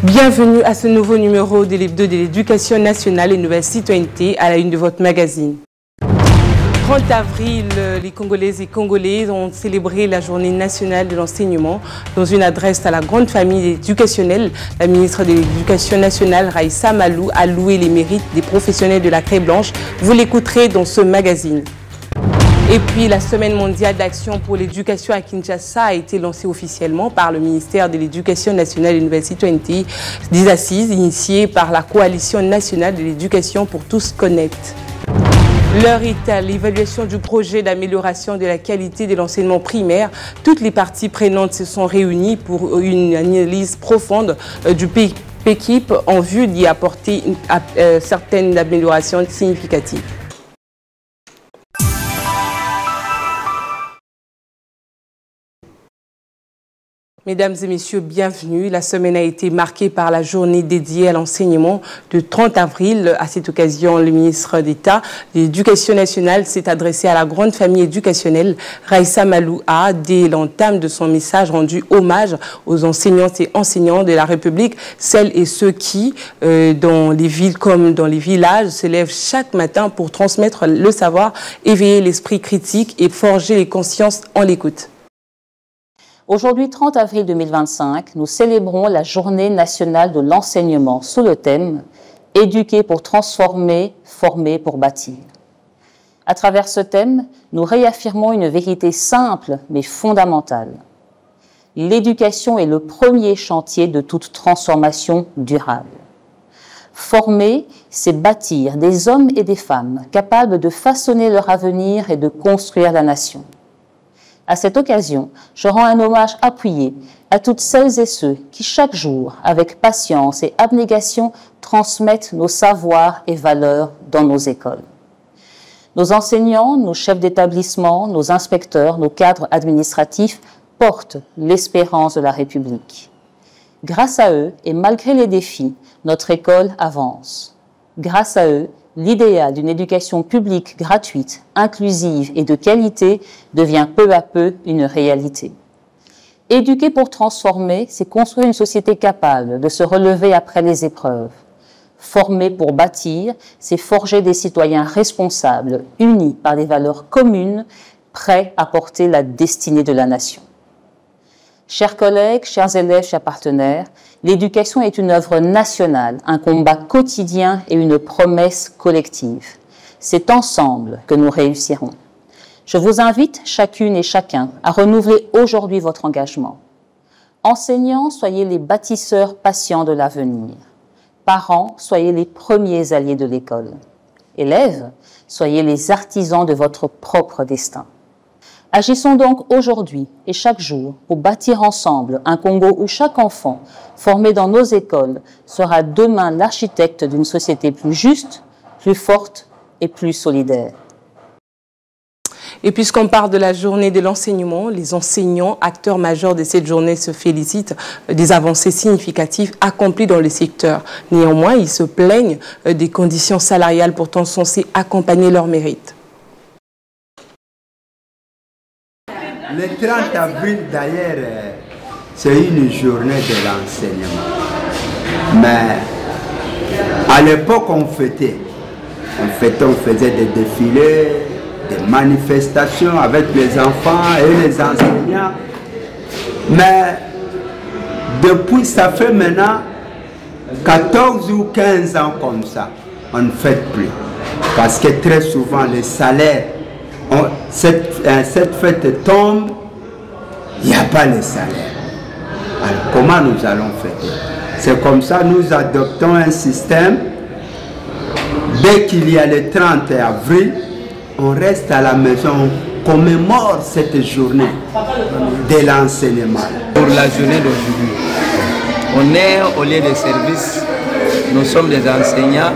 Bienvenue à ce nouveau numéro de l'hebdo de l'éducation nationale et nouvelle citoyenneté à la une de votre magazine. 30 avril, les Congolaises et Congolais ont célébré la journée nationale de l'enseignement. Dans une adresse à la grande famille éducationnelle, la ministre de l'Éducation nationale, Raissa Malou, a loué les mérites des professionnels de la Craie Blanche. Vous l'écouterez dans ce magazine. Et puis, la Semaine mondiale d'action pour l'éducation à Kinshasa a été lancée officiellement par le ministère de l'Éducation nationale et de nouvelle citoyenneté, des assises initiées par la Coalition nationale de l'éducation pour tous Connect. L'heure est à l'évaluation du projet d'amélioration de la qualité de l'enseignement primaire. Toutes les parties prenantes se sont réunies pour une analyse profonde du PECIP en vue d'y apporter certaines améliorations significatives. Mesdames et messieurs, bienvenue. La semaine a été marquée par la journée dédiée à l'enseignement du 30 avril. À cette occasion, le ministre d'État de l'Éducation nationale s'est adressé à la grande famille éducationnelle. Raissa Malou a, dès l'entame de son message, rendu hommage aux enseignantes et enseignants de la République, celles et ceux qui, dans les villes comme dans les villages, se lèvent chaque matin pour transmettre le savoir, éveiller l'esprit critique et forger les consciences en l'écoute. Aujourd'hui, 30 avril 2025, nous célébrons la Journée nationale de l'enseignement sous le thème « Éduquer pour transformer, former pour bâtir ». À travers ce thème, nous réaffirmons une vérité simple mais fondamentale. L'éducation est le premier chantier de toute transformation durable. Former, c'est bâtir des hommes et des femmes capables de façonner leur avenir et de construire la nation. À cette occasion, je rends un hommage appuyé à toutes celles et ceux qui, chaque jour, avec patience et abnégation, transmettent nos savoirs et valeurs dans nos écoles. Nos enseignants, nos chefs d'établissement, nos inspecteurs, nos cadres administratifs portent l'espérance de la République. Grâce à eux, et malgré les défis, notre école avance. Grâce à eux, l'idéal d'une éducation publique gratuite, inclusive et de qualité devient peu à peu une réalité. Éduquer pour transformer, c'est construire une société capable de se relever après les épreuves. Former pour bâtir, c'est forger des citoyens responsables, unis par des valeurs communes, prêts à porter la destinée de la nation. Chers collègues, chers élèves, chers partenaires, l'éducation est une œuvre nationale, un combat quotidien et une promesse collective. C'est ensemble que nous réussirons. Je vous invite, chacune et chacun, à renouveler aujourd'hui votre engagement. Enseignants, soyez les bâtisseurs patients de l'avenir. Parents, soyez les premiers alliés de l'école. Élèves, soyez les artisans de votre propre destin. Agissons donc aujourd'hui et chaque jour pour bâtir ensemble un Congo où chaque enfant formé dans nos écoles sera demain l'architecte d'une société plus juste, plus forte et plus solidaire. Et puisqu'on parle de la journée de l'enseignement, les enseignants, acteurs majeurs de cette journée, se félicitent des avancées significatives accomplies dans le secteur. Néanmoins, ils se plaignent des conditions salariales pourtant censées accompagner leurs mérites. Le 30 avril, d'ailleurs, c'est une journée de l'enseignement. Mais à l'époque, on fêtait. On faisait des défilés, des manifestations avec les enfants et les enseignants. Mais depuis, ça fait maintenant 14 ou 15 ans comme ça. On ne fête plus. Parce que très souvent, les salaires, cette fête tombe, il n'y a pas les salaires. Alors comment nous allons fêter? C'est comme ça, nous adoptons un système. Dès qu'il y a le 30 avril, on reste à la maison, on commémore cette journée de l'enseignement. Pour la journée d'aujourd'hui, on est au lieu de service, nous sommes des enseignants.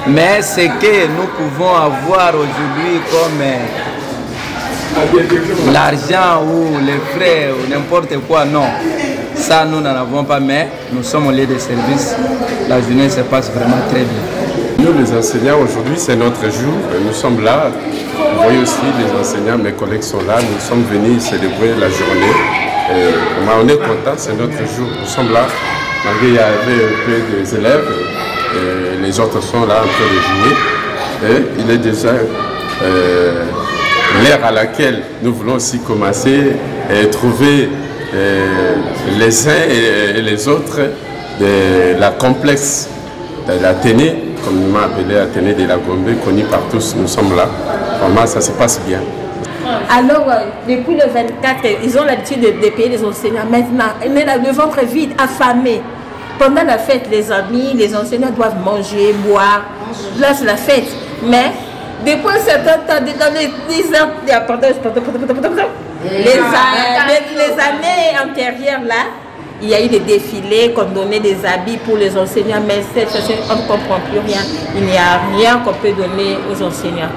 Mais ce que nous pouvons avoir aujourd'hui comme l'argent ou les frais ou n'importe quoi, non. Ça, nous n'en avons pas, mais nous sommes au lieu de service. La journée se passe vraiment très bien. Nous, les enseignants, aujourd'hui, c'est notre jour. Nous sommes là. Vous voyez aussi les enseignants, mes collègues sont là. Nous sommes venus célébrer la journée. On est contents, c'est notre jour. Nous sommes là malgré qu'il y avait un peu des élèves, et les autres sont là en train de jouer. Et il est déjà l'ère à laquelle nous voulons aussi commencer et trouver les uns et les autres de la complexe de l'Athénée, communément appelé Athénée de la Gombe, connu par tous, nous sommes là. Vraiment, ça se passe bien. Alors, depuis le 24, ils ont l'habitude de payer les enseignants. Maintenant, le ventre vide, affamé. Pendant la fête, les amis, les enseignants doivent manger, boire. Là, c'est la fête. Mais, depuis un certain temps, dans les 10 heures, les années antérieures, là, il y a eu des défilés qu'on donnait des habits pour les enseignants. Mais cette chose, on ne comprend plus rien. Il n'y a rien qu'on peut donner aux enseignants.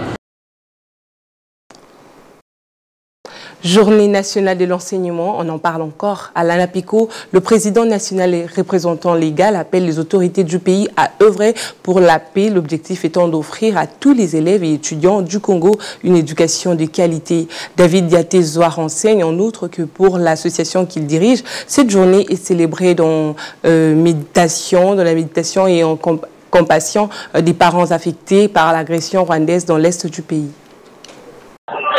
Journée nationale de l'enseignement, on en parle encore. À l'ANAPECO, le président national et représentant légal appelle les autorités du pays à œuvrer pour la paix, l'objectif étant d'offrir à tous les élèves et étudiants du Congo une éducation de qualité. David Diaté-Zoa renseigne en outre que pour l'association qu'il dirige, cette journée est célébrée dans la méditation et en compassion des parents affectés par l'agression rwandaise dans l'est du pays.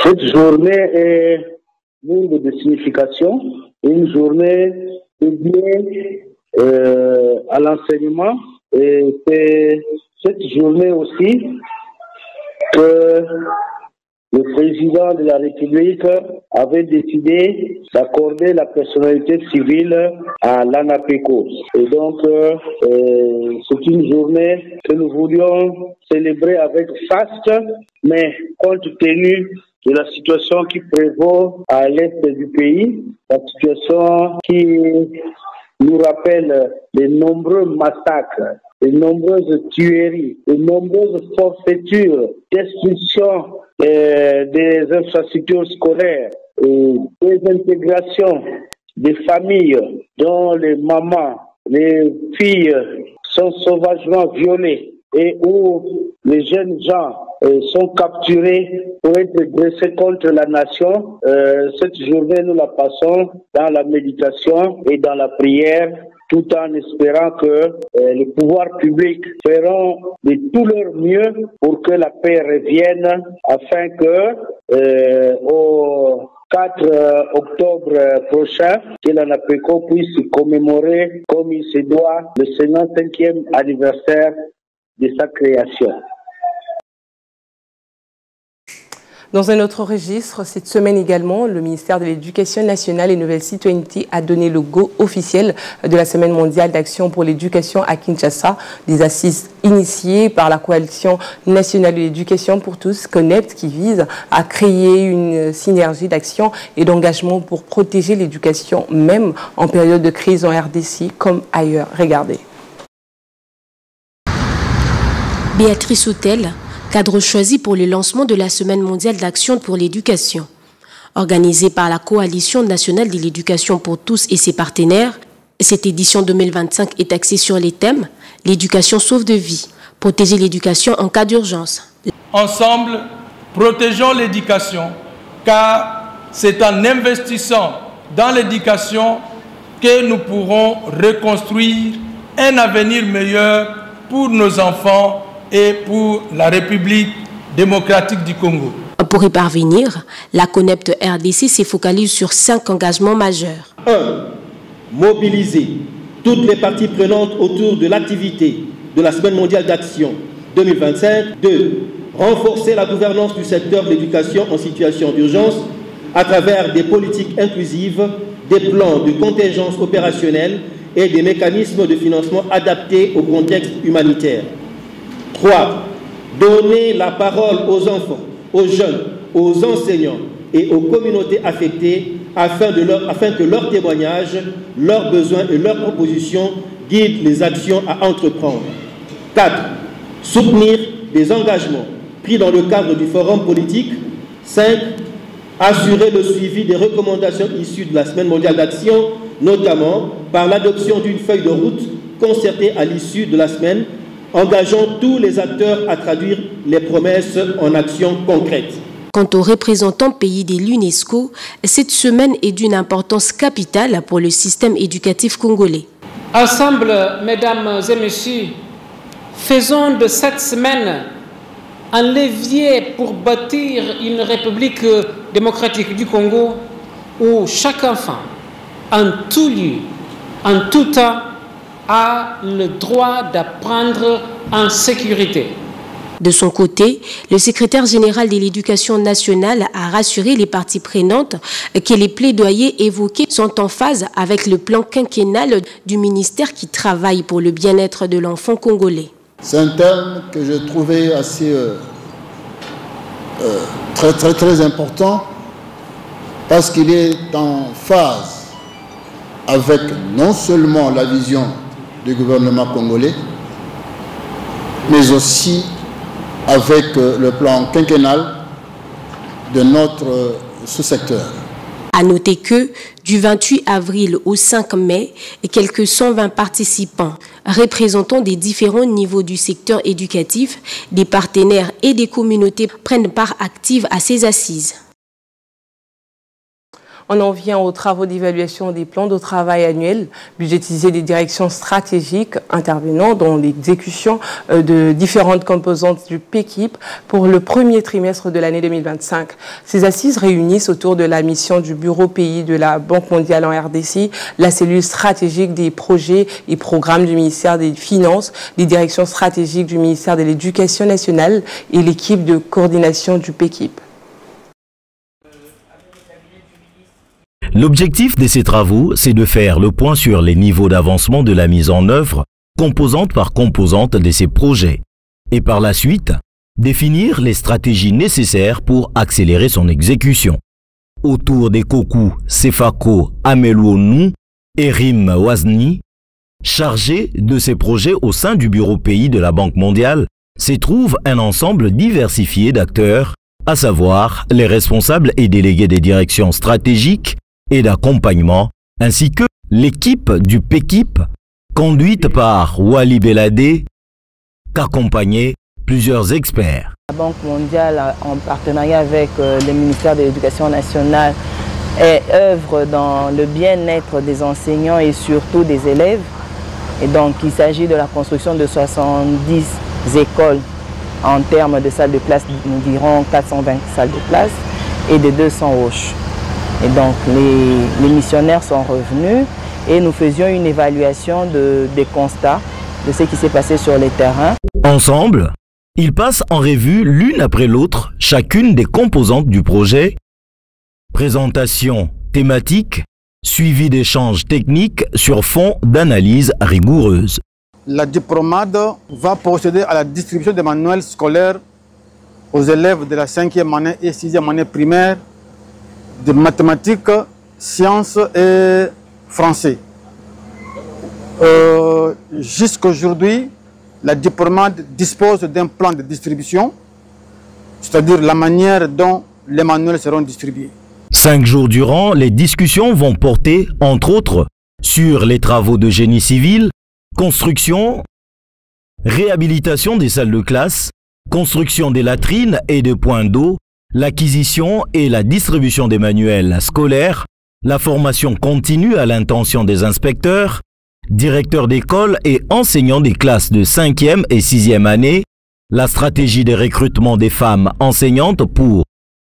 Cette journée est lourde de signification, une journée dédiée à l'enseignement, et c'est cette journée aussi que le président de la République avait décidé d'accorder la personnalité civile à l'ANAPECO. Et donc, c'est une journée que nous voulions célébrer avec faste, mais compte tenu de la situation qui prévaut à l'est du pays, la situation qui nous rappelle les nombreux massacres, les nombreuses tueries, les nombreuses forfaitures, destruction des infrastructures scolaires, et désintégration des familles dont les mamans, les filles sont sauvagement violées et où les jeunes gens sont capturés pour être dressés contre la nation. Cette journée, nous la passons dans la méditation et dans la prière, tout en espérant que les pouvoirs publics feront de tout leur mieux pour que la paix revienne, afin que au 4 octobre prochain, que l'ANAPECO puisse commémorer comme il se doit le 55e anniversaire de sa création. Dans un autre registre, cette semaine également, le ministère de l'Éducation nationale et Nouvelle Citoyenneté a donné le go officiel de la Semaine mondiale d'action pour l'éducation à Kinshasa, des assises initiées par la Coalition nationale de l'éducation pour tous, CONEPT, qui vise à créer une synergie d'action et d'engagement pour protéger l'éducation, même en période de crise en RDC comme ailleurs. Regardez. Béatrice Houtel, cadre choisi pour le lancement de la Semaine mondiale d'action pour l'éducation. Organisée par la Coalition nationale de l'éducation pour tous et ses partenaires, cette édition 2025 est axée sur les thèmes « L'éducation sauve de vie »,« Protéger l'éducation en cas d'urgence ». Ensemble, protégeons l'éducation, car c'est en investissant dans l'éducation que nous pourrons reconstruire un avenir meilleur pour nos enfants et pour la République démocratique du Congo. Pour y parvenir, la CONEPT RDC se focalise sur 5 engagements majeurs. 1. Mobiliser toutes les parties prenantes autour de l'activité de la Semaine mondiale d'action 2025. 2. Renforcer la gouvernance du secteur de l'éducation en situation d'urgence à travers des politiques inclusives, des plans de contingence opérationnelle et des mécanismes de financement adaptés au contexte humanitaire. 3. Donner la parole aux enfants, aux jeunes, aux enseignants et aux communautés affectées afin que leurs témoignages, leurs besoins et leurs propositions guident les actions à entreprendre. 4. Soutenir des engagements pris dans le cadre du forum politique. 5. Assurer le suivi des recommandations issues de la Semaine mondiale d'action, notamment par l'adoption d'une feuille de route concertée à l'issue de la semaine, engageant tous les acteurs à traduire les promesses en actions concrètes. Quant aux représentants pays de l'UNESCO, cette semaine est d'une importance capitale pour le système éducatif congolais. Ensemble, mesdames et messieurs, faisons de cette semaine un levier pour bâtir une République démocratique du Congo où chaque enfant, en tout lieu, en tout temps, a le droit d'apprendre en sécurité. De son côté, le secrétaire général de l'Éducation nationale a rassuré les parties prenantes que les plaidoyers évoqués sont en phase avec le plan quinquennal du ministère qui travaille pour le bien-être de l'enfant congolais. C'est un terme que je trouvais assez très important parce qu'il est en phase avec non seulement la vision du gouvernement congolais, mais aussi avec le plan quinquennal de notre sous-secteur. À noter que du 28 avril au 5 mai, quelques 120 participants représentant des différents niveaux du secteur éducatif, des partenaires et des communautés prennent part active à ces assises. On en vient aux travaux d'évaluation des plans de travail annuels, budgétisés des directions stratégiques intervenant dans l'exécution de différentes composantes du PECIP pour le premier trimestre de l'année 2025. Ces assises réunissent autour de la mission du Bureau pays de la Banque mondiale en RDC, la cellule stratégique des projets et programmes du ministère des Finances, les directions stratégiques du ministère de l'Éducation nationale et l'équipe de coordination du PECIP. L'objectif de ces travaux, c'est de faire le point sur les niveaux d'avancement de la mise en œuvre, composante par composante de ces projets, et par la suite, définir les stratégies nécessaires pour accélérer son exécution. Autour des Koku, Sefako, Amelouonou et Rim Wazni, chargés de ces projets au sein du Bureau pays de la Banque mondiale, se trouve un ensemble diversifié d'acteurs, à savoir les responsables et délégués des directions stratégiques et d'accompagnement, ainsi que l'équipe du PECIP, conduite par Wali Belade, qu'accompagnaient plusieurs experts. La Banque mondiale, en partenariat avec le ministère de l'Éducation nationale, œuvre dans le bien-être des enseignants et surtout des élèves. Et donc, il s'agit de la construction de 70 écoles en termes de salles de classe, environ 420 salles de classe et de 200 roches. Et donc les missionnaires sont revenus et nous faisions une évaluation des constats de ce qui s'est passé sur les terrains. Ensemble, ils passent en revue l'une après l'autre chacune des composantes du projet, présentation thématique, suivi d'échanges techniques sur fond d'analyse rigoureuse. La diplomade va procéder à la distribution des manuels scolaires aux élèves de la 5e année et 6e année primaire de mathématiques, sciences et français. Jusqu'aujourd'hui, la diplomade dispose d'un plan de distribution, c'est-à-dire la manière dont les manuels seront distribués. 5 jours durant, les discussions vont porter, entre autres, sur les travaux de génie civil, construction, réhabilitation des salles de classe, construction des latrines et des points d'eau, l'acquisition et la distribution des manuels scolaires, la formation continue à l'intention des inspecteurs, directeurs d'école et enseignants des classes de 5e et 6e année, la stratégie de recrutement des femmes enseignantes pour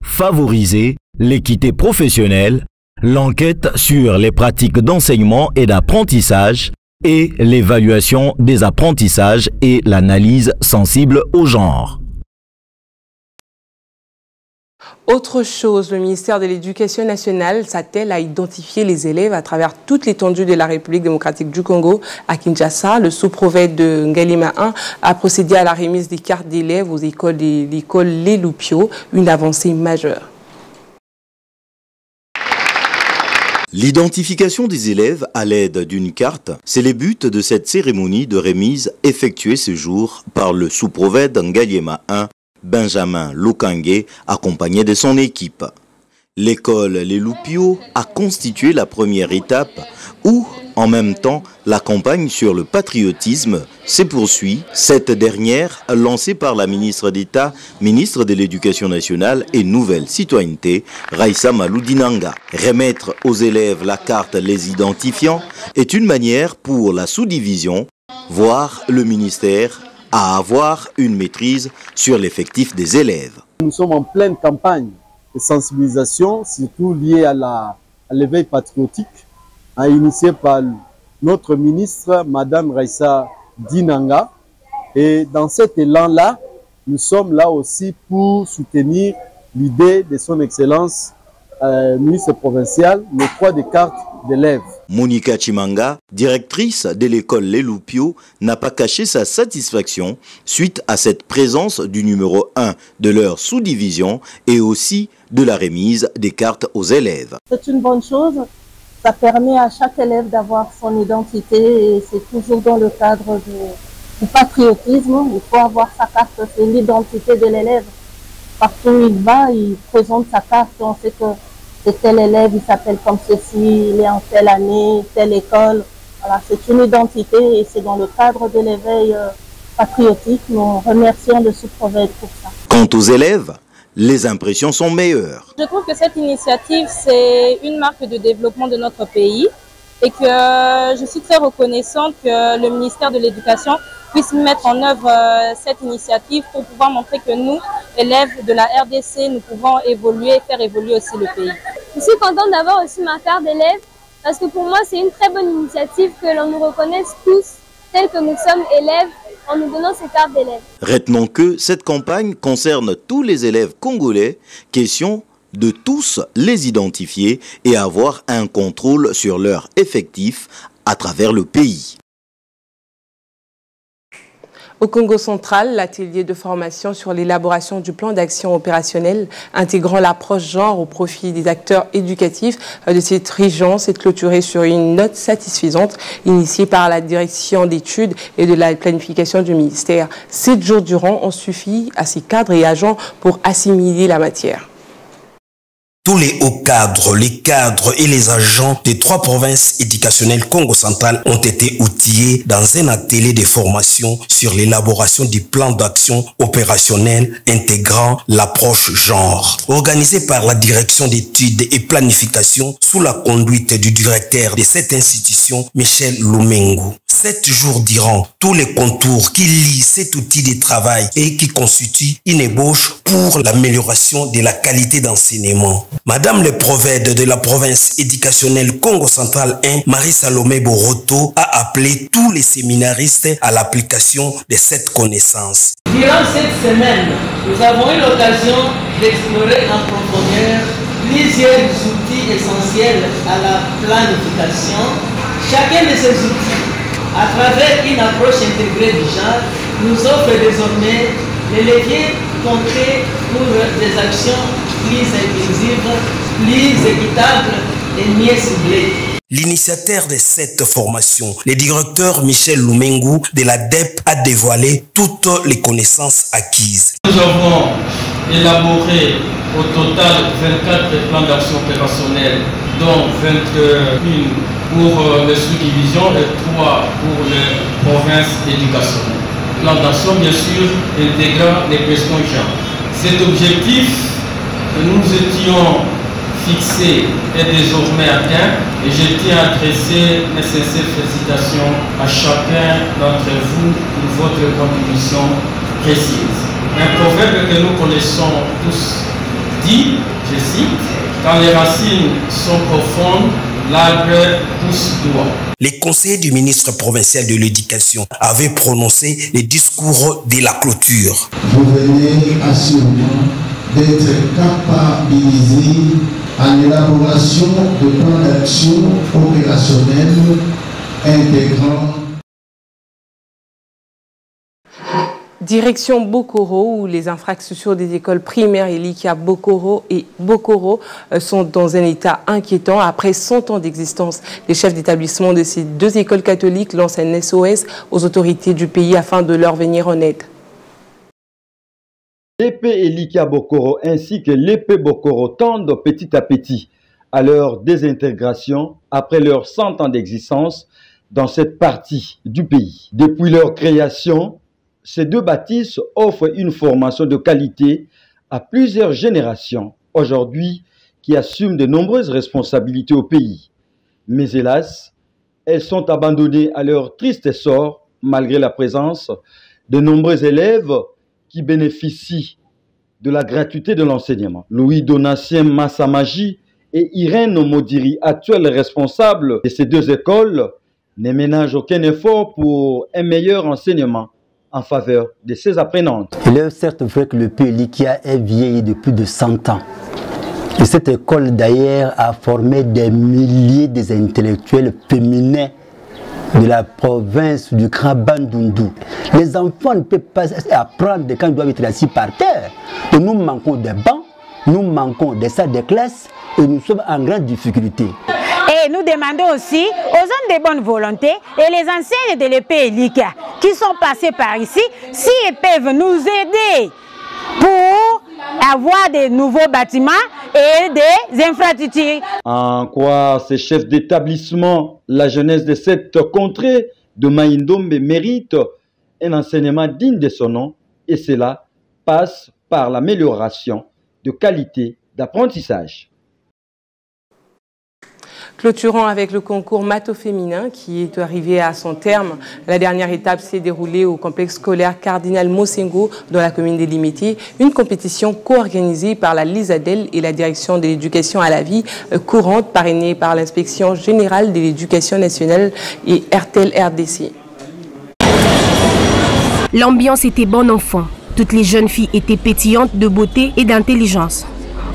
favoriser l'équité professionnelle, l'enquête sur les pratiques d'enseignement et d'apprentissage et l'évaluation des apprentissages et l'analyse sensible au genre. Autre chose, le ministère de l'Éducation nationale s'attelle à identifier les élèves à travers toute l'étendue de la République démocratique du Congo. À Kinshasa, le sous-préfet de Ngalema 1 a procédé à la remise des cartes d'élèves aux écoles de l'école Les Loupio, une avancée majeure. L'identification des élèves à l'aide d'une carte, c'est le but de cette cérémonie de remise effectuée ce jour par le sous-préfet d'Ngalema 1, Benjamin Lokangue, accompagné de son équipe. L'école Les Loupio a constitué la première étape où, en même temps, la campagne sur le patriotisme se poursuit. Cette dernière, lancée par la ministre d'État, ministre de l'Éducation nationale et Nouvelle Citoyenneté, Raissa Maloudinanga. Remettre aux élèves la carte les identifiant est une manière pour la sous-division, voire le ministère, à avoir une maîtrise sur l'effectif des élèves. Nous sommes en pleine campagne de sensibilisation, surtout liée à l'éveil patriotique, initié par notre ministre, Madame Raissa Dinanga. Et dans cet élan-là, nous sommes là aussi pour soutenir l'idée de son Excellence, ministre provincial, le droit des cartes d'élèves. Monica Chimanga, directrice de l'école Les Loupio, n'a pas caché sa satisfaction suite à cette présence du numéro 1 de leur sous-division et aussi de la remise des cartes aux élèves. C'est une bonne chose. Ça permet à chaque élève d'avoir son identité et c'est toujours dans le cadre du patriotisme. Il faut avoir sa carte, c'est l'identité de l'élève. Partout où il va, il présente sa carte, on sait que c'est tel élève, il s'appelle comme ceci, il est en telle année, telle école. Voilà, c'est une identité et c'est dans le cadre de l'éveil patriotique. Nous remercions le sous-prophète pour ça. Quant aux élèves, les impressions sont meilleures. Je trouve que cette initiative, c'est une marque de développement de notre pays et que je suis très reconnaissante que le ministère de l'Éducation puisse mettre en œuvre cette initiative pour pouvoir montrer que nous, élèves de la RDC, nous pouvons évoluer et faire évoluer aussi le pays. Je suis contente d'avoir aussi ma carte d'élève parce que pour moi, c'est une très bonne initiative que l'on nous reconnaisse tous tels que nous sommes élèves en nous donnant ces cartes d'élèves. Retenons que cette campagne concerne tous les élèves congolais, question de tous les identifier et avoir un contrôle sur leur effectif à travers le pays. Au Congo central, l'atelier de formation sur l'élaboration du plan d'action opérationnel intégrant l'approche genre au profit des acteurs éducatifs de cette région s'est clôturé sur une note satisfaisante initiée par la direction d'études et de la planification du ministère. 7 jours durant ont suffi à ces cadres et agents pour assimiler la matière. Tous les hauts cadres, les cadres et les agents des 3 provinces éducationnelles Congo central ont été outillés dans un atelier de formation sur l'élaboration du plan d'action opérationnel intégrant l'approche genre. Organisé par la direction d'études et planification sous la conduite du directeur de cette institution, Michel Lumengu. 7 jours durant, tous les contours qui lient cet outil de travail et qui constituent une ébauche pour l'amélioration de la qualité d'enseignement. Madame le prophète de la province éducationnelle Congo central 1, Marie-Salomé Boroto, a appelé tous les séminaristes à l'application de cette connaissance. Durant cette semaine, nous avons eu l'occasion d'explorer en profondeur plusieurs outils essentiels à la planification. Chacun de ces outils, à travers une approche intégrée du genre, nous offre désormais les leviers concrets pour des actions plus inclusives, plus équitables et mieux ciblées. L'initiateur de cette formation, le directeur Michel Lumengu de la DEP, a dévoilé toutes les connaissances acquises. Nous avons élaboré au total 24 plans d'action opérationnels, dont 21 pour les sous-divisions et 3 pour les provinces éducationnelles. Plan d'action, bien sûr, intégrant les questions genre. Cet objectif que nous étions fixés est désormais atteint et je tiens à adresser mes sincères félicitations à chacun d'entre vous pour votre contribution précise. Un proverbe que nous connaissons tous dit, je cite, « Quand les racines sont profondes, l'arbre pousse droit ». Les conseillers du ministre provincial de l'Éducation avaient prononcé les discours de la clôture. Vous venez assurément d'être capabilisé à l'élaboration de plans d'action opérationnels intégrant. Direction Bokoro, où les infrastructures des écoles primaires Elikia Bokoro et Bokoro sont dans un état inquiétant. Après 100 ans d'existence, les chefs d'établissement de ces 2 écoles catholiques lancent un SOS aux autorités du pays afin de leur venir en aide. L'épée Elikia Bokoro ainsi que l'épée Bokoro tendent petit à petit à leur désintégration après leurs 100 ans d'existence dans cette partie du pays. Depuis leur création, ces deux bâtisses offrent une formation de qualité à plusieurs générations, aujourd'hui qui assument de nombreuses responsabilités au pays. Mais hélas, elles sont abandonnées à leur triste sort malgré la présence de nombreux élèves qui bénéficient de la gratuité de l'enseignement. Louis Donatien Massamaji et Irène Modiri, actuels responsables de ces deux écoles, ne ménagent aucun effort pour un meilleur enseignement en faveur de ses apprenantes. Il est certes vrai que le pays Elikia est vieilli de plus de 100 ans. Et cette école d'ailleurs a formé des milliers d'intellectuels féminins de la province du Grand Bandundu. Les enfants ne peuvent pas apprendre quand ils doivent être assis par terre. Et nous manquons des bancs, nous manquons des salles de classe et nous sommes en grande difficulté. Et nous demandons aussi aux hommes de bonne volonté et les anciens de l'épée Elikia qui sont passés par ici, s'ils peuvent nous aider pour avoir des nouveaux bâtiments et des infrastructures. En quoi ces chefs d'établissement, la jeunesse de cette contrée de Maïndombe mérite un enseignement digne de son nom, et cela passe par l'amélioration de qualité d'apprentissage. Clôturons avec le concours maths féminin qui est arrivé à son terme. La dernière étape s'est déroulée au complexe scolaire Cardinal Mosengo dans la commune des Limités. Une compétition co-organisée par la LISADEL et la direction de l'éducation à la vie courante parrainée par l'inspection générale de l'éducation nationale et RTL RDC. L'ambiance était bonne enfant. Toutes les jeunes filles étaient pétillantes de beauté et d'intelligence.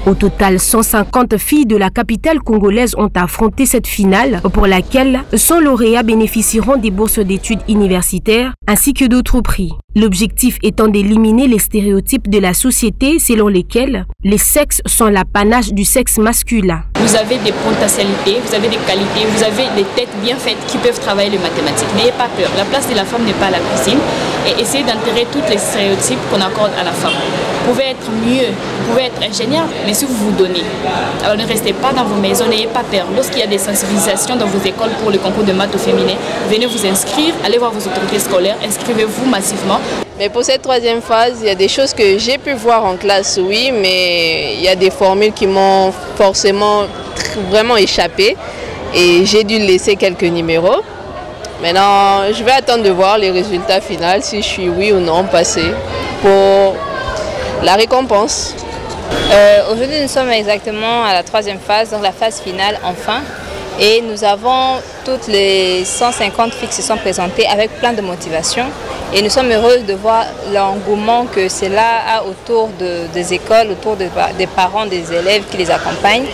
Au total, 150 filles de la capitale congolaise ont affronté cette finale pour laquelle 100 lauréats bénéficieront des bourses d'études universitaires ainsi que d'autres prix. L'objectif étant d'éliminer les stéréotypes de la société selon lesquels les sexes sont l'apanage du sexe masculin. Vous avez des potentialités, vous avez des qualités, vous avez des têtes bien faites qui peuvent travailler les mathématiques. N'ayez pas peur, la place de la femme n'est pas à la cuisine et essayez d'enterrer tous les stéréotypes qu'on accorde à la femme. Vous pouvez être mieux, vous pouvez être ingénieur, mais si vous vous donnez. Alors ne restez pas dans vos maisons, n'ayez pas peur. Lorsqu'il y a des sensibilisations dans vos écoles pour le concours de maths au féminin, venez vous inscrire, allez voir vos autorités scolaires, inscrivez-vous massivement. Mais pour cette troisième phase, il y a des choses que j'ai pu voir en classe, oui, mais il y a des formules qui m'ont forcément vraiment échappé et j'ai dû laisser quelques numéros. Maintenant, je vais attendre de voir les résultats finaux, si je suis oui ou non passé pour la récompense. Aujourd'hui, nous sommes exactement à la troisième phase, donc la phase finale enfin. Et nous avons toutes les 150 filles qui se sont présentées avec plein de motivation. Et nous sommes heureux de voir l'engouement que cela a autour des écoles, autour des parents, des élèves qui les accompagnent.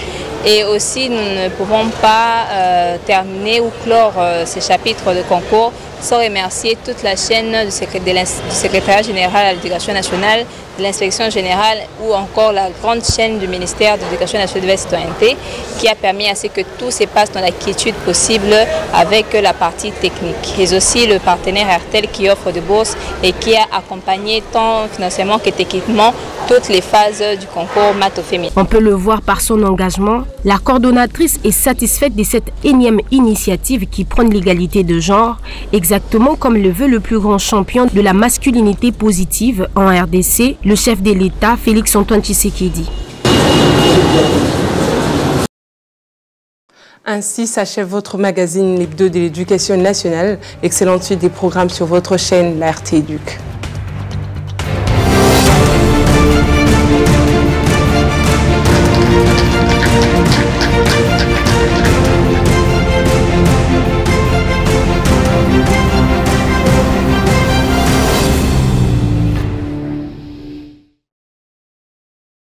Et aussi, nous ne pouvons pas terminer ou clore ces chapitres de concours sans remercier toute la chaîne du secrétariat général à l'éducation nationale, de l'inspection générale ou encore la grande chaîne du ministère de l'éducation nationale et de la citoyenneté qui a permis à ce que tout se passe dans la quiétude possible avec la partie technique. Et aussi le partenaire RTL qui offre des bourses et qui a accompagné tant financièrement que techniquement toutes les phases du concours maths au féminin. On peut le voir par son engagement, la coordonnatrice est satisfaite de cette énième initiative qui prône l'égalité de genre, exactement comme le veut le plus grand champion de la masculinité positive en RDC, le chef de l'État, Félix-Antoine Tshisekedi. Ainsi s'achève votre magazine l'hebdo de l'éducation nationale. Excellente suite des programmes sur votre chaîne, la RT Éduc.